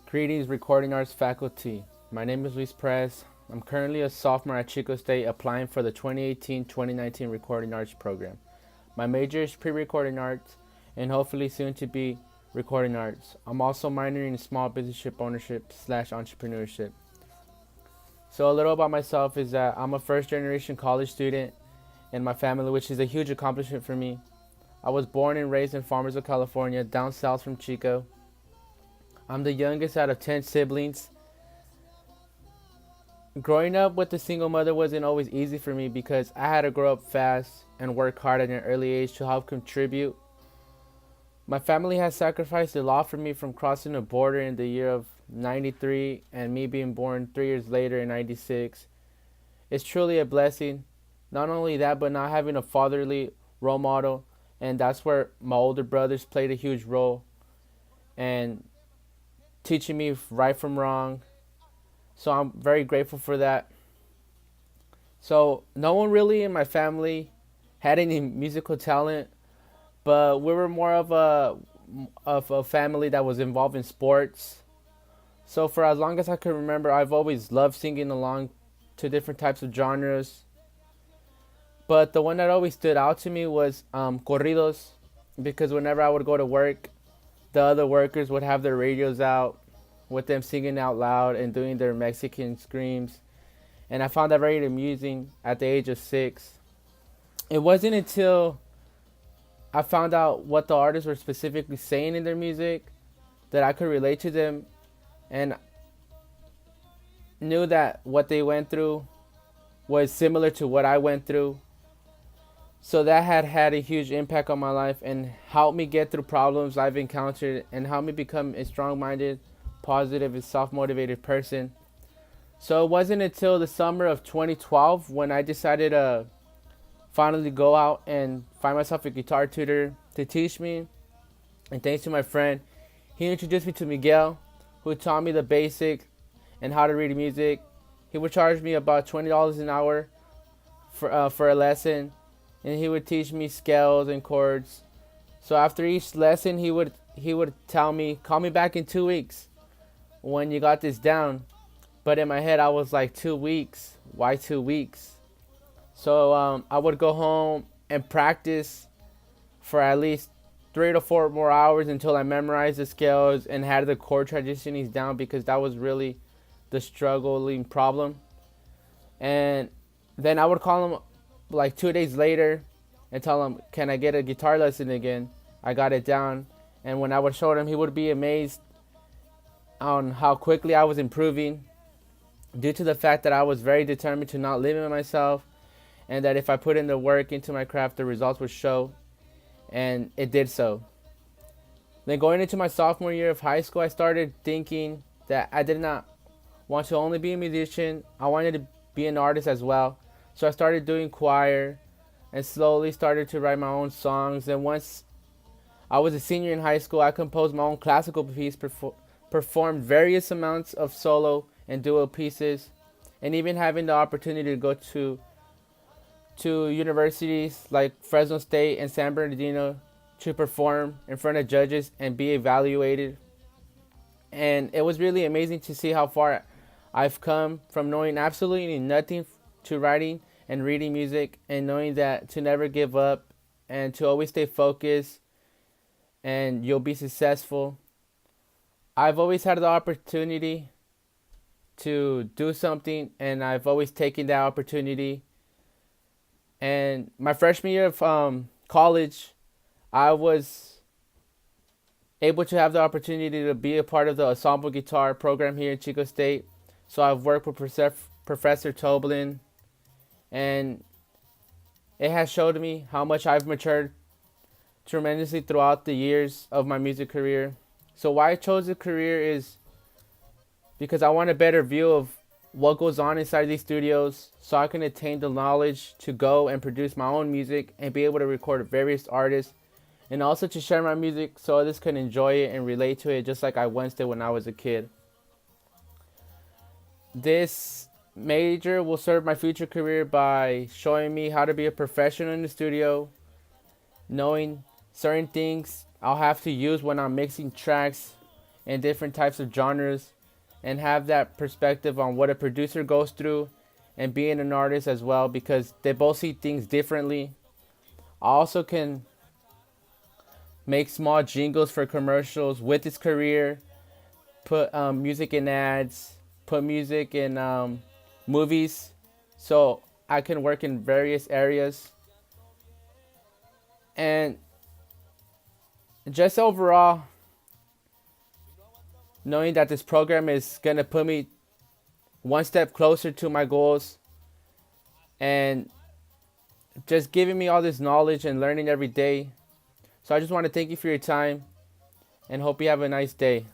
Greetings, recording arts faculty. My name is Perez. I'm currently a sophomore at Chico State applying for the 2018-2019 recording arts program. My major is pre-recording arts and hopefully soon to be recording arts. I'm also minoring in small business ownership / entrepreneurship. So a little about myself is that I'm a first generation college student in my family, which is a huge accomplishment for me. I was born and raised in Farmersville, California, down south from Chico. I'm the youngest out of 10 siblings. Growing up with a single mother wasn't always easy for me because I had to grow up fast and work hard at an early age to help contribute. My family has sacrificed a lot for me, from crossing the border in the year of 93 and me being born 3 years later in 96. It's truly a blessing. Not only that, but not having a fatherly role model, and that's where my older brothers played a huge role and teaching me right from wrong. So I'm very grateful for that. So no one really in my family had any musical talent, but we were more of a family that was involved in sports. So for as long as I can remember, I've always loved singing along to different types of genres. But the one that always stood out to me was corridos, because whenever I would go to work, the other workers would have their radios out with them singing out loud and doing their Mexican screams. And I found that very amusing at the age of 6. It wasn't until I found out what the artists were specifically saying in their music that I could relate to them and knew that what they went through was similar to what I went through. So that had a huge impact on my life and helped me get through problems I've encountered and helped me become a strong-minded, positive, and self-motivated person. So it wasn't until the summer of 2012 when I decided to finally go out and find myself a guitar tutor to teach me. And thanks to my friend, he introduced me to Miguel, who taught me the basic and how to read music. He would charge me about $20 an hour for a lesson, and he would teach me scales and chords. So after each lesson, he would tell me, "Call me back in 2 weeks when you got this down." But in my head, I was like, 2 weeks? Why 2 weeks? So I would go home and practice for at least 3 to 4 more hours until I memorized the scales and had the chord transitionings down, because that was really the struggling problem. And then I would call him like 2 days later and tell him, "Can I get a guitar lesson again?" I got it down. And when I would show him, he would be amazed on how quickly I was improving, due to the fact that I was very determined to not limit myself, and that if I put in the work into my craft, the results would show. And it did so. Then going into my sophomore year of high school, I started thinking that I did not want to only be a musician. I wanted to be an artist as well. So I started doing choir and slowly started to write my own songs. And once I was a senior in high school, I composed my own classical piece, performed various amounts of solo and duo pieces, and even having the opportunity to go to universities like Fresno State and San Bernardino to perform in front of judges and be evaluated. And it was really amazing to see how far I've come from knowing absolutely nothing to writing and reading music, and knowing that to never give up and to always stay focused and you'll be successful. I've always had the opportunity to do something, and I've always taken that opportunity. And my freshman year of college, I was able to have the opportunity to be a part of the ensemble guitar program here in Chico State. So I've worked with Professor Toblin, and it has showed me how much I've matured tremendously throughout the years of my music career. So why I chose the career is because I want a better view of what goes on inside these studios, so I can attain the knowledge to go and produce my own music and be able to record various artists, and also to share my music so others can enjoy it and relate to it just like I once did when I was a kid. This major will serve my future career by showing me how to be a professional in the studio, knowing certain things I'll have to use when I'm mixing tracks in different types of genres and have that perspective on what a producer goes through and being an artist as well, because they both see things differently. I also can make small jingles for commercials with his career, put music in ads, put music in movies, so I can work in various areas. And just overall, knowing that this program is gonna put me one step closer to my goals, and just giving me all this knowledge and learning every day. So I just want to thank you for your time and hope you have a nice day.